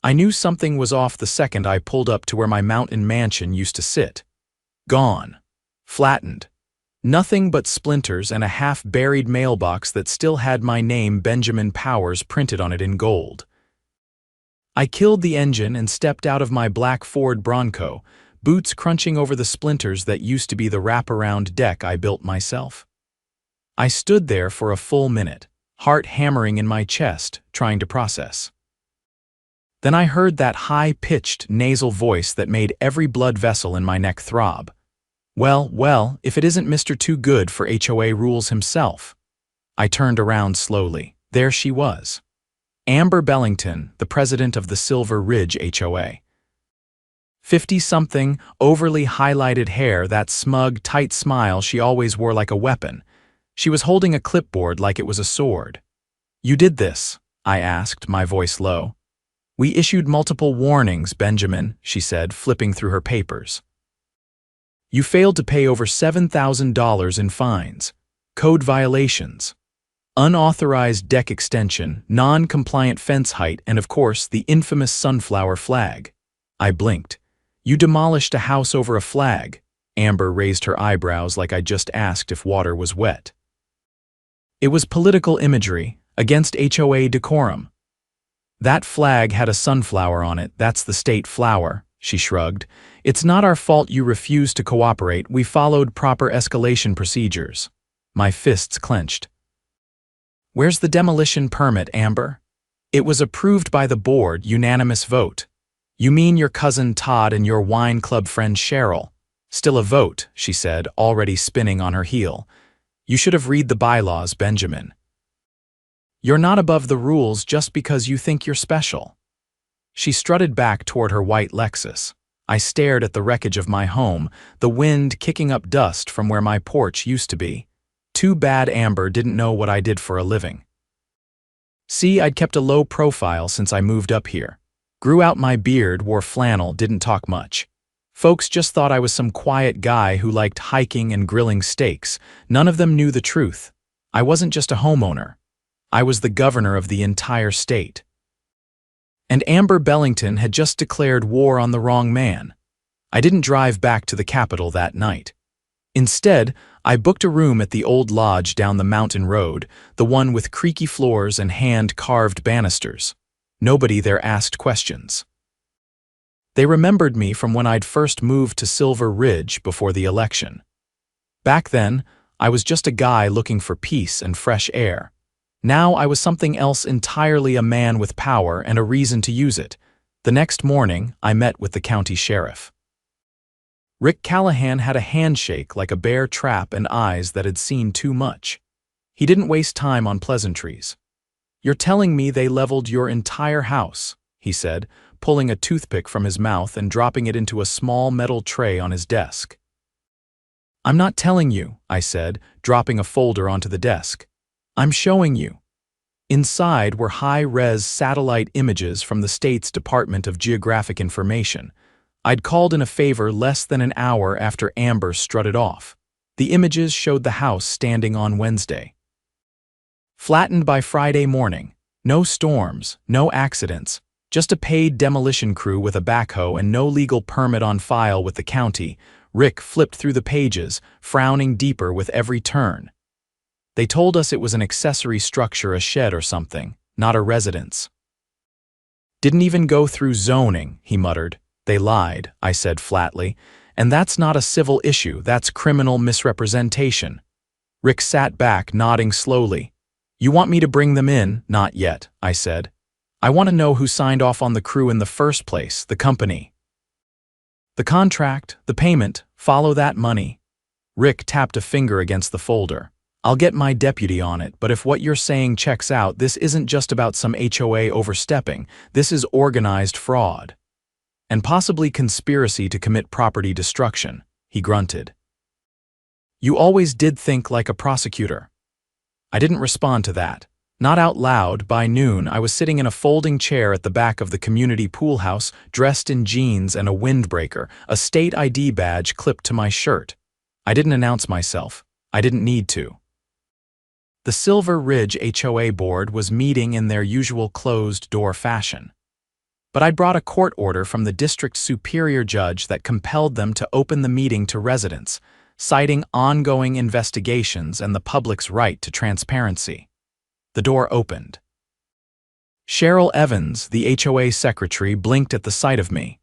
I knew something was off the second I pulled up to where my mountain mansion used to sit. Gone. Flattened. Nothing but splinters and a half-buried mailbox that still had my name, Benjamin Powers, printed on it in gold. I killed the engine and stepped out of my black Ford Bronco, boots crunching over the splinters that used to be the wraparound deck I built myself. I stood there for a full minute, heart hammering in my chest, trying to process. Then I heard that high-pitched, nasal voice that made every blood vessel in my neck throb. Well, if it isn't Mr. Too Good for HOA rules himself. I turned around slowly. There she was. Amber Bellington, the president of the Silver Ridge HOA. 50-something, overly highlighted hair, that smug, tight smile she always wore like a weapon. She was holding a clipboard like it was a sword. "You did this?" I asked, my voice low. "We issued multiple warnings, Benjamin," she said, flipping through her papers. "You failed to pay over $7,000 in fines, code violations, unauthorized deck extension, non-compliant fence height, and of course, the infamous sunflower flag." I blinked. "You demolished a house over a flag." Amber raised her eyebrows like I just asked if water was wet. "It was political imagery, against HOA decorum." "That flag had a sunflower on it, that's the state flower," she shrugged. "It's not our fault you refused to cooperate, we followed proper escalation procedures." My fists clenched. "Where's the demolition permit, Amber?" "It was approved by the board, unanimous vote." "You mean your cousin Todd and your wine club friend Cheryl?" "Still a vote," she said, already spinning on her heel. "You should have read the bylaws, Benjamin. You're not above the rules just because you think you're special." She strutted back toward her white Lexus. I stared at the wreckage of my home, the wind kicking up dust from where my porch used to be. Too bad Amber didn't know what I did for a living. See, I'd kept a low profile since I moved up here. Grew out my beard, wore flannel, didn't talk much. Folks just thought I was some quiet guy who liked hiking and grilling steaks. None of them knew the truth. I wasn't just a homeowner. I was the governor of the entire state. And Amber Bellington had just declared war on the wrong man. I didn't drive back to the Capitol that night. Instead, I booked a room at the old lodge down the mountain road, the one with creaky floors and hand-carved banisters. Nobody there asked questions. They remembered me from when I'd first moved to Silver Ridge before the election. Back then, I was just a guy looking for peace and fresh air. Now I was something else entirely, a man with power and a reason to use it. The next morning, I met with the county sheriff. Rick Callahan had a handshake like a bear trap and eyes that had seen too much. He didn't waste time on pleasantries. "You're telling me they leveled your entire house," he said, pulling a toothpick from his mouth and dropping it into a small metal tray on his desk. "I'm not telling you," I said, dropping a folder onto the desk. "I'm showing you." Inside were high-res satellite images from the state's Department of Geographic Information. I'd called in a favor less than an hour after Amber strutted off. The images showed the house standing on Wednesday. Flattened by Friday morning. No storms, no accidents, just a paid demolition crew with a backhoe and no legal permit on file with the county. Rick flipped through the pages, frowning deeper with every turn. "They told us it was an accessory structure, a shed or something, not a residence." "Didn't even go through zoning," he muttered. "They lied," I said flatly. "And that's not a civil issue, that's criminal misrepresentation." Rick sat back, nodding slowly. "You want me to bring them in?" "Not yet," I said. "I want to know who signed off on the crew in the first place, the company. The contract, the payment, follow that money." Rick tapped a finger against the folder. "I'll get my deputy on it, but if what you're saying checks out, this isn't just about some HOA overstepping, this is organized fraud. And possibly conspiracy to commit property destruction," he grunted. "You always did think like a prosecutor." I didn't respond to that. Not out loud. By noon, I was sitting in a folding chair at the back of the community pool house, dressed in jeans and a windbreaker, a state ID badge clipped to my shirt. I didn't announce myself. I didn't need to. The Silver Ridge HOA board was meeting in their usual closed-door fashion. but I'd brought a court order from the district superior judge that compelled them to open the meeting to residents, citing ongoing investigations and the public's right to transparency. The door opened. Cheryl Evans, the HOA secretary, blinked at the sight of me.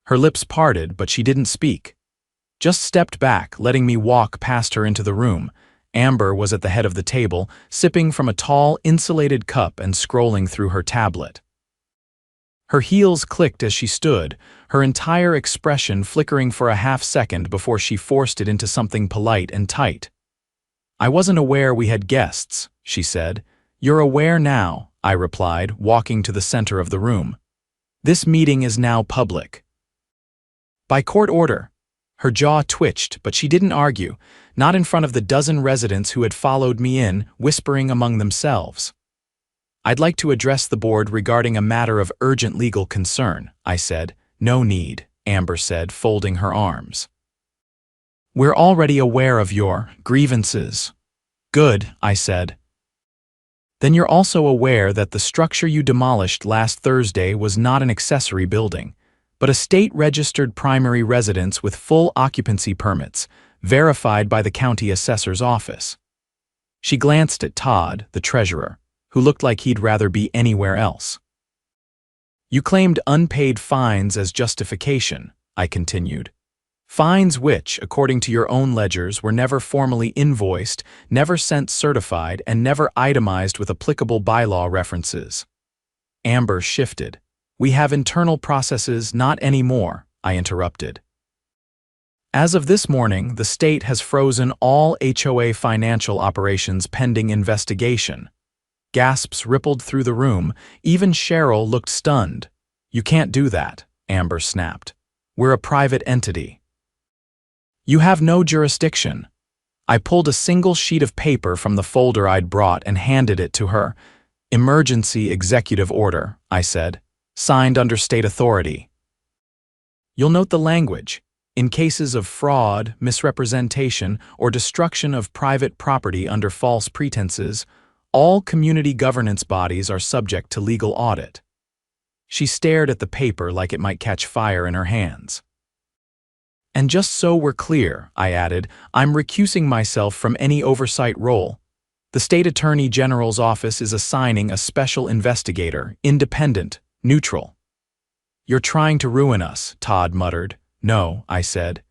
Her lips parted, but she didn't speak. Just stepped back, letting me walk past her into the room. Amber was at the head of the table, sipping from a tall, insulated cup and scrolling through her tablet. Her heels clicked as she stood, her entire expression flickering for a half-second before she forced it into something polite and tight. "I wasn't aware we had guests," she said. "You're aware now," I replied, walking to the center of the room. "This meeting is now public." "By court order." Her jaw twitched, but she didn't argue, not in front of the dozen residents who had followed me in, whispering among themselves. "I'd like to address the board regarding a matter of urgent legal concern," I said. "No need," Amber said, folding her arms. "We're already aware of your grievances." "Good," I said. "Then you're also aware that the structure you demolished last Thursday was not an accessory building, but a state-registered primary residence with full occupancy permits, verified by the county assessor's office." She glanced at Todd, the treasurer, who looked like he'd rather be anywhere else. "You claimed unpaid fines as justification," I continued. "Fines which, according to your own ledgers, were never formally invoiced, never sent certified, and never itemized with applicable bylaw references." Amber shifted. "We have internal processes, not anymore," I interrupted. "As of this morning, the state has frozen all HOA financial operations pending investigation." Gasps rippled through the room. Even Cheryl looked stunned. "You can't do that," Amber snapped. "We're a private entity." "You have no jurisdiction." I pulled a single sheet of paper from the folder I'd brought and handed it to her. "Emergency executive order," I said. "Signed under state authority." "You'll note the language. In cases of fraud, misrepresentation, or destruction of private property under false pretenses, all community governance bodies are subject to legal audit." She stared at the paper like it might catch fire in her hands. "And just so we're clear," I added, "I'm recusing myself from any oversight role. The State Attorney General's office is assigning a special investigator, independent, neutral." "You're trying to ruin us," Todd muttered. "No," I said.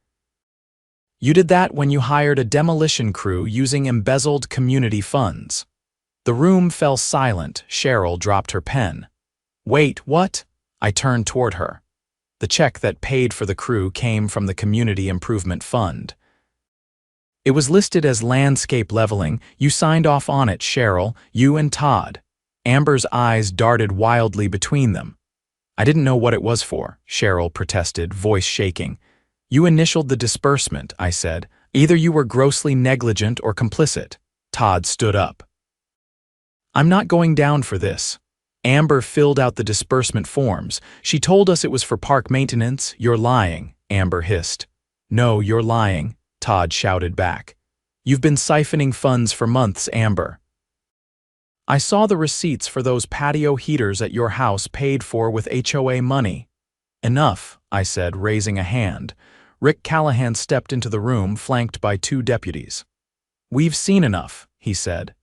"You did that when you hired a demolition crew using embezzled community funds." The room fell silent. Cheryl dropped her pen. "Wait, what?" I turned toward her. The check that paid for the crew came from the Community Improvement Fund. "It was listed as landscape leveling. You signed off on it, Cheryl, you and Todd." Amber's eyes darted wildly between them. "I didn't know what it was for," Cheryl protested, voice shaking. "You initialed the disbursement," I said. "Either you were grossly negligent or complicit." Todd stood up. "I'm not going down for this." Amber filled out the disbursement forms. "She told us it was for park maintenance." "You're lying," Amber hissed. "No, you're lying," Todd shouted back. "You've been siphoning funds for months, Amber." "I saw the receipts for those patio heaters at your house paid for with HOA money." "Enough," I said, raising a hand. Rick Callahan stepped into the room, flanked by 2 deputies. "We've seen enough," he said.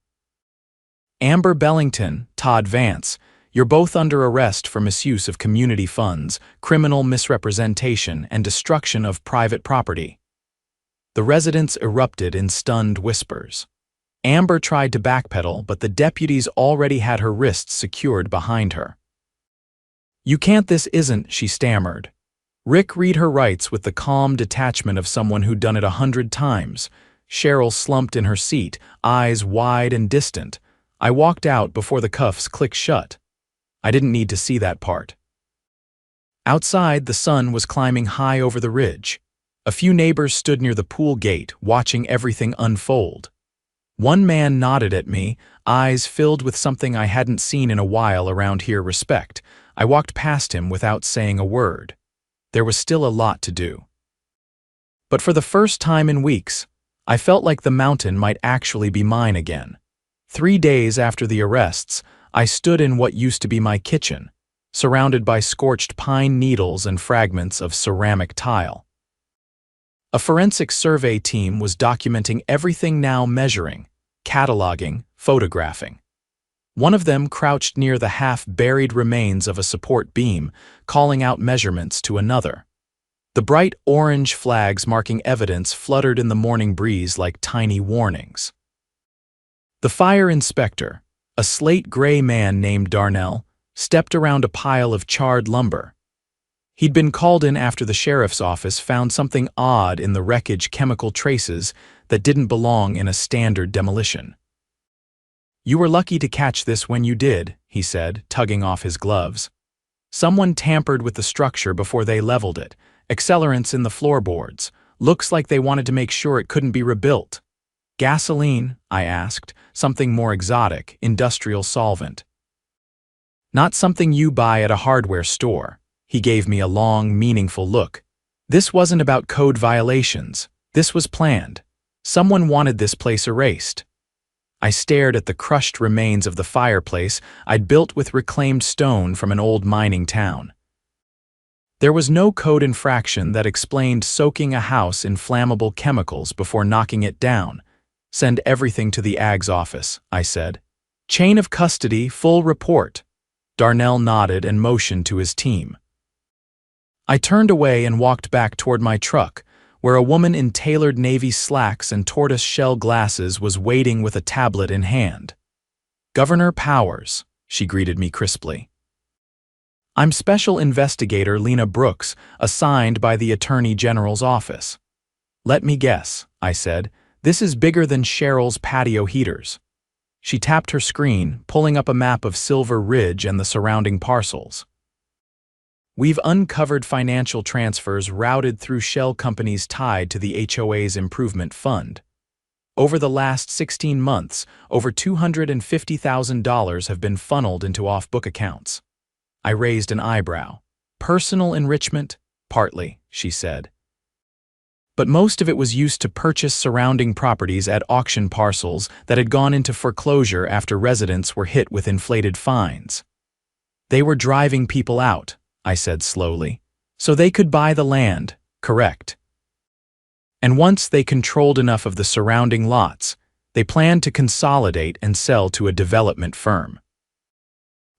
"Amber Bellington, Todd Vance, you're both under arrest for misuse of community funds, criminal misrepresentation, and destruction of private property." The residents erupted in stunned whispers. Amber tried to backpedal, but the deputies already had her wrists secured behind her. "You can't, this isn't," she stammered. Rick read her rights with the calm detachment of someone who'd done it 100 times. Cheryl slumped in her seat, eyes wide and distant. I walked out before the cuffs clicked shut. I didn't need to see that part. Outside, the sun was climbing high over the ridge. A few neighbors stood near the pool gate, watching everything unfold. One man nodded at me, eyes filled with something I hadn't seen in a while around here: respect. I walked past him without saying a word. There was still a lot to do. But for the first time in weeks, I felt like the mountain might actually be mine again. 3 days after the arrests, I stood in what used to be my kitchen, surrounded by scorched pine needles and fragments of ceramic tile. A forensic survey team was documenting everything, now measuring, cataloging, photographing. One of them crouched near the half-buried remains of a support beam, calling out measurements to another. The bright orange flags marking evidence fluttered in the morning breeze like tiny warnings. The fire inspector, a slate-gray man named Darnell, stepped around a pile of charred lumber. He'd been called in after the sheriff's office found something odd in the wreckage, chemical traces that didn't belong in a standard demolition. "You were lucky to catch this when you did," he said, tugging off his gloves. "Someone tampered with the structure before they leveled it. Accelerants in the floorboards. Looks like they wanted to make sure it couldn't be rebuilt." "Gasoline?" I asked. "Something more exotic, industrial solvent?" "Not something you buy at a hardware store." He gave me a long, meaningful look. "This wasn't about code violations. This was planned. Someone wanted this place erased." I stared at the crushed remains of the fireplace I'd built with reclaimed stone from an old mining town. There was no code infraction that explained soaking a house in flammable chemicals before knocking it down. "Send everything to the AG's office," I said. "Chain of custody, full report." Darnell nodded and motioned to his team. I turned away and walked back toward my truck, where a woman in tailored navy slacks and tortoise-shell glasses was waiting with a tablet in hand. "Governor Powers," she greeted me crisply. "I'm Special Investigator Lena Brooks, assigned by the Attorney General's office." "Let me guess," I said. "This is bigger than Cheryl's patio heaters." She tapped her screen, pulling up a map of Silver Ridge and the surrounding parcels. "We've uncovered financial transfers routed through shell companies tied to the HOA's improvement fund. Over the last 16 months, over $250,000 have been funneled into off-book accounts." I raised an eyebrow. "Personal enrichment?" "Partly," she said. "But most of it was used to purchase surrounding properties at auction parcels that had gone into foreclosure after residents were hit with inflated fines." "They were driving people out," I said slowly, "so they could buy the land, correct? And once they controlled enough of the surrounding lots, they planned to consolidate and sell to a development firm.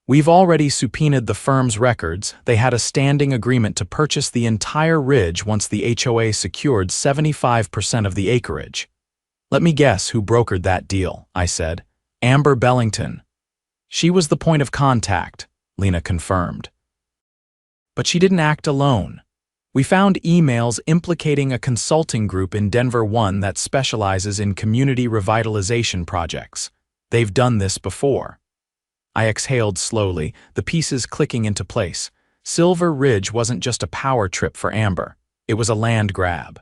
We've already subpoenaed the firm's records. They had a standing agreement to purchase the entire ridge once the HOA secured 75% of the acreage." "Let me guess who brokered that deal," I said. "Amber Bellington." "She was the point of contact," Lena confirmed. "But she didn't act alone. We found emails implicating a consulting group in Denver that specializes in community revitalization projects. They've done this before." I exhaled slowly, the pieces clicking into place. Silver Ridge wasn't just a power trip for Amber. It was a land grab.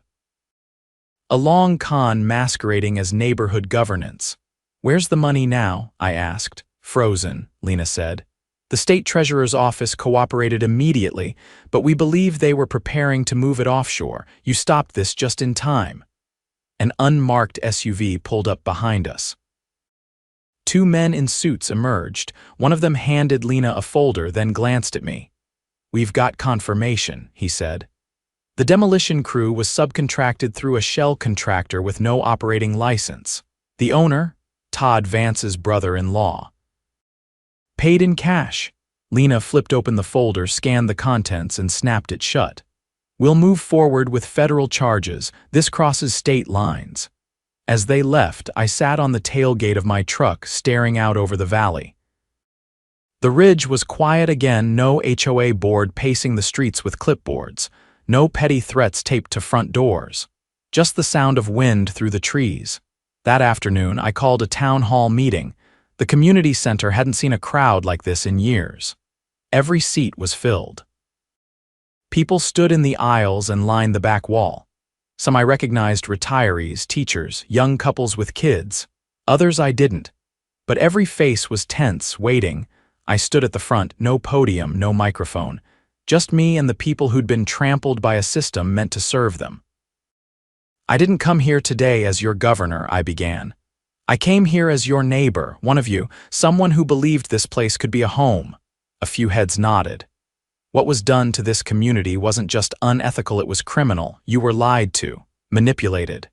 A long con masquerading as neighborhood governance. "Where's the money now?" I asked. "Frozen," Lena said. "The state treasurer's office cooperated immediately, but we believe they were preparing to move it offshore. You stopped this just in time." An unmarked SUV pulled up behind us. Two men in suits emerged. One of them handed Lena a folder, then glanced at me. "We've got confirmation," he said. The demolition crew was subcontracted through a shell contractor with no operating license. The owner, Todd Vance's brother-in-law. "Paid in cash." Lena flipped open the folder, scanned the contents, and snapped it shut. "We'll move forward with federal charges. This crosses state lines." As they left, I sat on the tailgate of my truck, staring out over the valley. The ridge was quiet again, no HOA board pacing the streets with clipboards, no petty threats taped to front doors, just the sound of wind through the trees. That afternoon, I called a town hall meeting. The community center hadn't seen a crowd like this in years. Every seat was filled. People stood in the aisles and lined the back wall. Some I recognized: retirees, teachers, young couples with kids. Others I didn't. But every face was tense, waiting. I stood at the front, no podium, no microphone. Just me and the people who'd been trampled by a system meant to serve them. "I didn't come here today as your governor," I began. "I came here as your neighbor, one of you, someone who believed this place could be a home. A few heads nodded. What was done to this community wasn't just unethical, it was criminal. You were lied to, manipulated.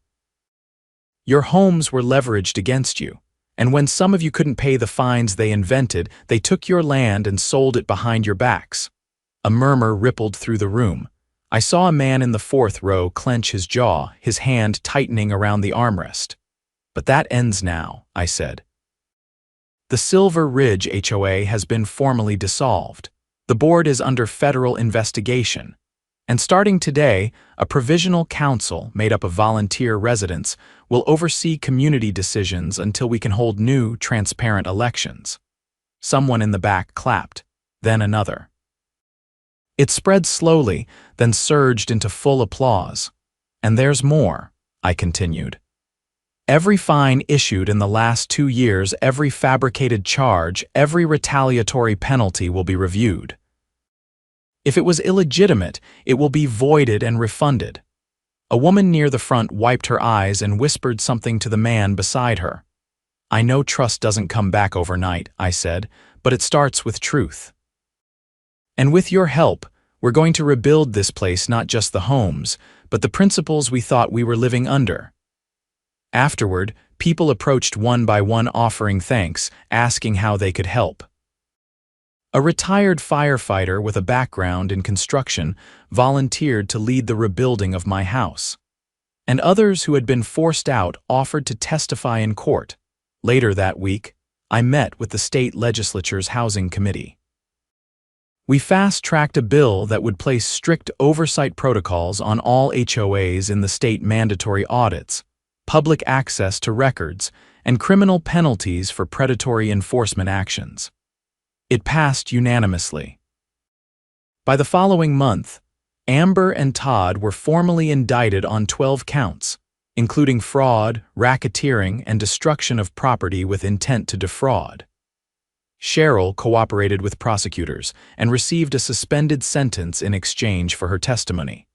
Your homes were leveraged against you, and when some of you couldn't pay the fines they invented, they took your land and sold it behind your backs. A murmur rippled through the room. I saw a man in the fourth row clench his jaw, his hand tightening around the armrest. But that ends now, I said. The Silver Ridge HOA has been formally dissolved. The board is under federal investigation. And starting today, a provisional council made up of volunteer residents will oversee community decisions until we can hold new, transparent elections. Someone in the back clapped, then another. It spread slowly, then surged into full applause. And there's more, I continued. Every fine issued in the last 2 years, every fabricated charge, every retaliatory penalty will be reviewed. If it was illegitimate, it will be voided and refunded. A woman near the front wiped her eyes and whispered something to the man beside her. I know trust doesn't come back overnight, I said, but it starts with truth. And with your help, we're going to rebuild this place, not just the homes, but the principles we thought we were living under. Afterward, people approached one by one offering thanks, asking how they could help. A retired firefighter with a background in construction volunteered to lead the rebuilding of my house. And others who had been forced out offered to testify in court. Later that week, I met with the state legislature's housing committee. We fast-tracked a bill that would place strict oversight protocols on all HOAs in the state, mandatory audits, public access to records, and criminal penalties for predatory enforcement actions. It passed unanimously. By the following month, Amber and Todd were formally indicted on 12 counts, including fraud, racketeering, and destruction of property with intent to defraud. Cheryl cooperated with prosecutors and received a suspended sentence in exchange for her testimony.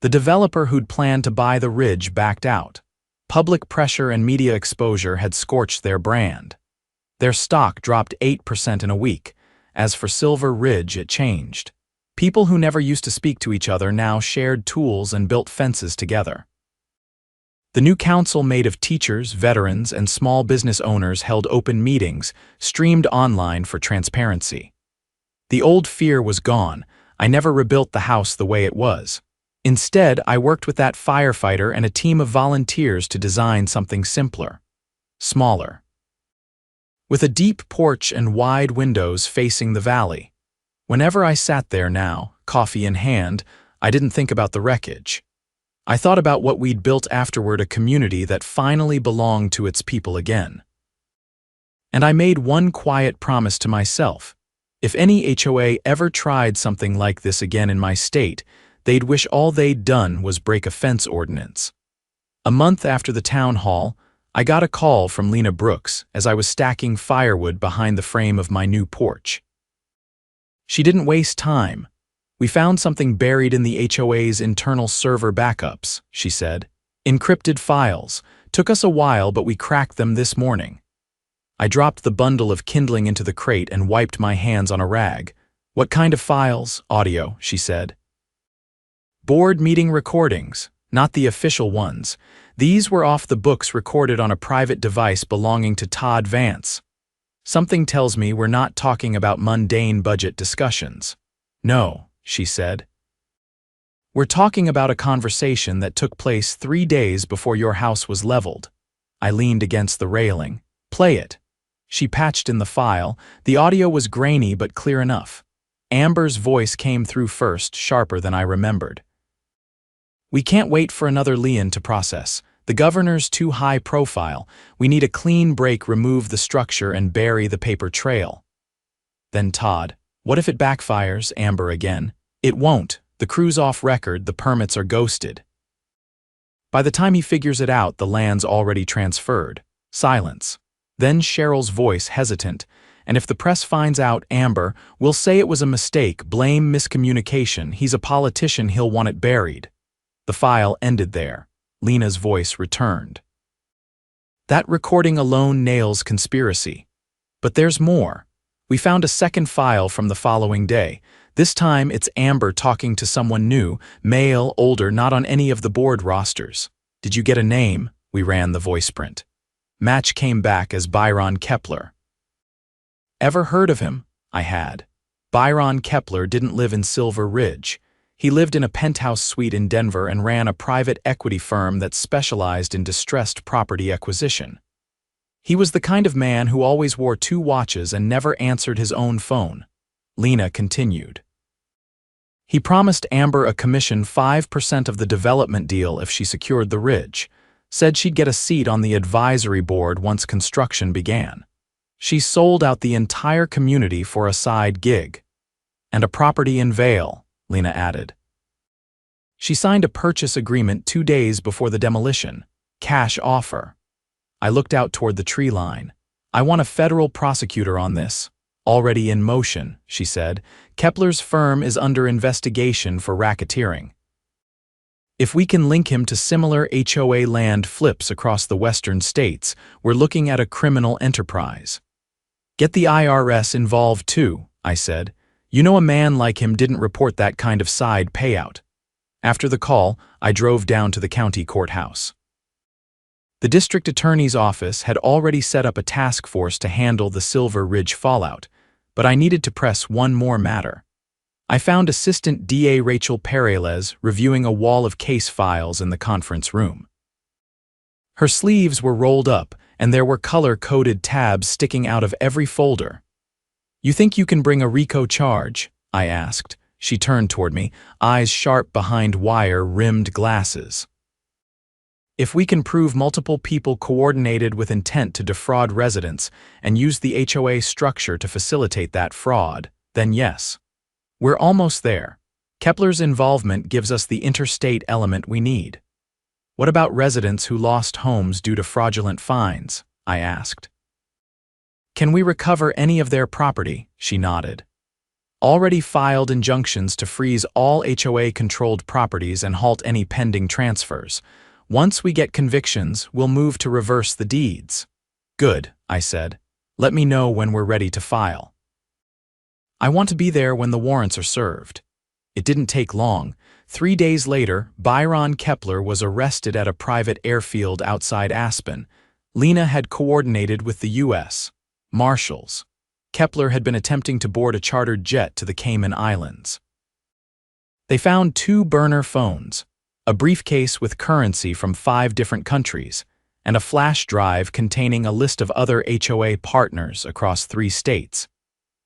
The developer who'd planned to buy the Ridge backed out. Public pressure and media exposure had scorched their brand. Their stock dropped 8% in a week. As for Silver Ridge, it changed. People who never used to speak to each other now shared tools and built fences together. The new council, made of teachers, veterans, and small business owners, held open meetings, streamed online for transparency. The old fear was gone. I never rebuilt the house the way it was. Instead, I worked with that firefighter and a team of volunteers to design something simpler, smaller. With a deep porch and wide windows facing the valley. Whenever I sat there now, coffee in hand, I didn't think about the wreckage. I thought about what we'd built afterward, a community that finally belonged to its people again. And I made one quiet promise to myself. If any HOA ever tried something like this again in my state, they'd wish all they'd done was break a fence ordinance. A month after the town hall, I got a call from Lena Brooks as I was stacking firewood behind the frame of my new porch. She didn't waste time. We found something buried in the HOA's internal server backups, she said. Encrypted files. Took us a while, but we cracked them this morning. I dropped the bundle of kindling into the crate and wiped my hands on a rag. What kind of files? Audio, she said. Board meeting recordings, not the official ones. These were off the books, recorded on a private device belonging to Todd Vance. Something tells me we're not talking about mundane budget discussions. No, she said. We're talking about a conversation that took place 3 days before your house was leveled. I leaned against the railing. Play it. She patched in the file. The audio was grainy but clear enough. Amber's voice came through first, sharper than I remembered. We can't wait for another lien to process. The governor's too high profile. We need a clean break, remove the structure, and bury the paper trail. Then Todd, what if it backfires? Amber again. It won't. The crew's off record, the permits are ghosted. By the time he figures it out, the land's already transferred. Silence. Then Cheryl's voice, hesitant. And if the press finds out, Amber, we'll say it was a mistake, blame miscommunication. He's a politician, he'll want it buried. The file ended there. Lena's voice returned. That recording alone nails conspiracy. But there's more. We found a second file from the following day. This time it's Amber talking to someone new, male, older, not on any of the board rosters. "Did you get a name?" We ran the voice print. Match came back as Byron Kepler. Ever heard of him? I had. Byron Kepler didn't live in Silver Ridge. He lived in a penthouse suite in Denver and ran a private equity firm that specialized in distressed property acquisition. He was the kind of man who always wore 2 watches and never answered his own phone. Lena continued. He promised Amber a commission 5% of the development deal if she secured the ridge. Said she'd get a seat on the advisory board once construction began. She sold out the entire community for a side gig. And a property in Vail, Lena added. She signed a purchase agreement 2 days before the demolition. Cash offer. I looked out toward the tree line. "I want a federal prosecutor on this." "Already in motion," she said. "Kepler's firm is under investigation for racketeering. If we can link him to similar HOA land flips across the western states, we're looking at a criminal enterprise." "Get the IRS involved too," I said. "You know, a man like him didn't report that kind of side payout." After the call, I drove down to the county courthouse. The district attorney's office had already set up a task force to handle the Silver Ridge fallout, but I needed to press one more matter. I found Assistant DA Rachel Perez reviewing a wall of case files in the conference room. Her sleeves were rolled up, and there were color-coded tabs sticking out of every folder. "You think you can bring a RICO charge?" I asked. She turned toward me, eyes sharp behind wire-rimmed glasses. "If we can prove multiple people coordinated with intent to defraud residents and use the HOA structure to facilitate that fraud, then yes. We're almost there. Kepler's involvement gives us the interstate element we need." "What about residents who lost homes due to fraudulent fines?" I asked. "Can we recover any of their property?" She nodded. "Already filed injunctions to freeze all HOA-controlled properties and halt any pending transfers. Once we get convictions, we'll move to reverse the deeds." "Good," I said. "Let me know when we're ready to file." "I want to be there when the warrants are served." It didn't take long. 3 days later, Byron Kepler was arrested at a private airfield outside Aspen. Lena had coordinated with the U.S. Marshals. Kepler had been attempting to board a chartered jet to the Cayman Islands. They found 2 burner phones, a briefcase with currency from 5 different countries, and a flash drive containing a list of other HOA partners across 3 states.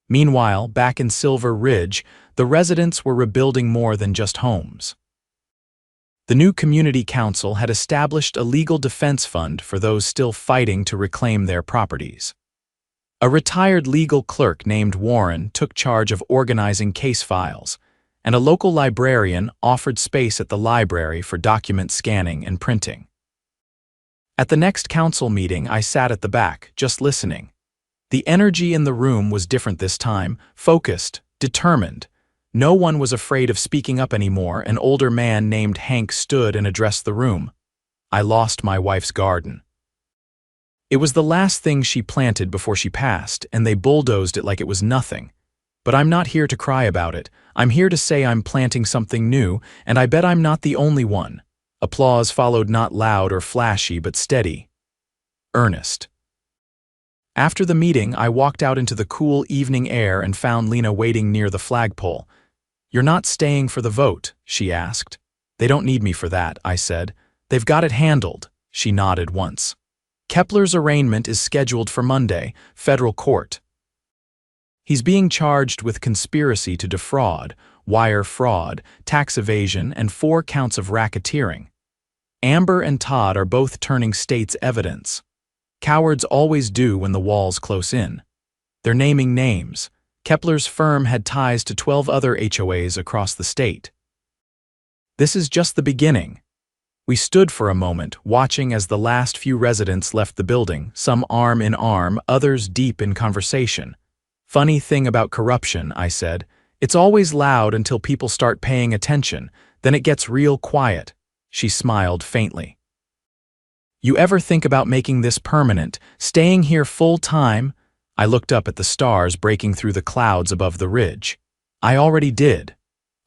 Meanwhile, back in Silver Ridge, the residents were rebuilding more than just homes. The new community council had established a legal defense fund for those still fighting to reclaim their properties. A retired legal clerk named Warren took charge of organizing case files, and a local librarian offered space at the library for document scanning and printing. At the next council meeting, I sat at the back, just listening. The energy in the room was different this time, focused, determined. No one was afraid of speaking up anymore. An older man named Hank stood and addressed the room. "I lost my wife's garden. It was the last thing she planted before she passed, and they bulldozed it like it was nothing. But I'm not here to cry about it. I'm here to say I'm planting something new, and I bet I'm not the only one." Applause followed, not loud or flashy, but steady. Earnest. After the meeting, I walked out into the cool evening air and found Lena waiting near the flagpole. "You're not staying for the vote?" she asked. "They don't need me for that," I said. "They've got it handled." She nodded once. "Kepler's arraignment is scheduled for Monday, federal court. He's being charged with conspiracy to defraud, wire fraud, tax evasion, and 4 counts of racketeering. Amber and Todd are both turning state's evidence. Cowards always do when the wall's close in. They're naming names. Kepler's firm had ties to 12 other HOAs across the state. This is just the beginning." We stood for a moment, watching as the last few residents left the building, some arm in arm, others deep in conversation. "Funny thing about corruption," I said. "It's always loud until people start paying attention, then it gets real quiet." She smiled faintly. "You ever think about making this permanent, staying here full-time?" I looked up at the stars breaking through the clouds above the ridge. I already did.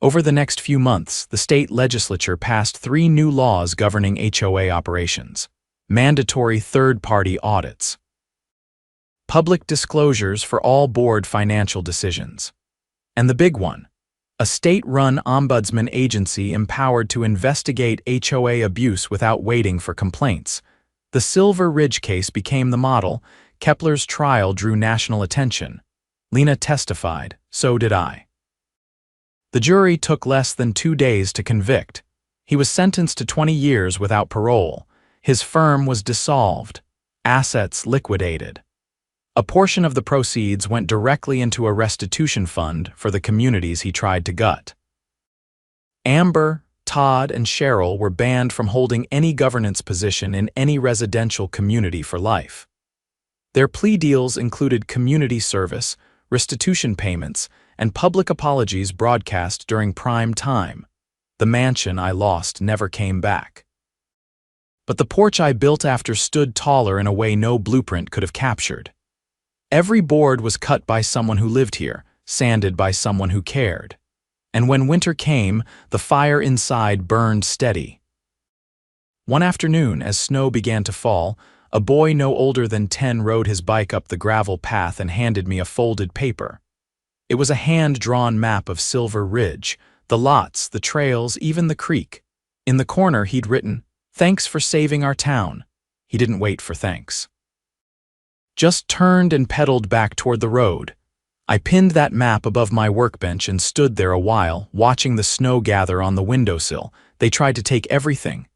Over the next few months, the state legislature passed 3 new laws governing HOA operations. Mandatory third-party audits. Public disclosures for all board financial decisions. And the big one, a state-run ombudsman agency empowered to investigate HOA abuse without waiting for complaints. The Silver Ridge case became the model. Kepler's trial drew national attention. Lena testified, so did I. The jury took less than 2 days to convict. He was sentenced to 20 years without parole. His firm was dissolved, assets liquidated. A portion of the proceeds went directly into a restitution fund for the communities he tried to gut. Amber, Todd, and Cheryl were banned from holding any governance position in any residential community for life. Their plea deals included community service, restitution payments, and public apologies broadcast during prime time. The mansion I lost never came back. But the porch I built after stood taller in a way no blueprint could have captured. Every board was cut by someone who lived here, sanded by someone who cared. And when winter came, the fire inside burned steady. One afternoon, as snow began to fall, a boy no older than 10 rode his bike up the gravel path and handed me a folded paper. It was a hand-drawn map of Silver Ridge, the lots, the trails, even the creek. In the corner he'd written, "Thanks for saving our town." He didn't wait for thanks. Just turned and pedaled back toward the road. I pinned that map above my workbench and stood there a while, watching the snow gather on the windowsill. They tried to take everything.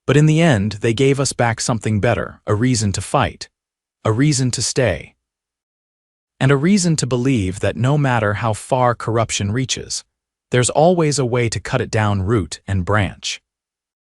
But in the end, they gave us back something better, a reason to fight, a reason to stay, and a reason to believe that no matter how far corruption reaches, there's always a way to cut it down root and branch.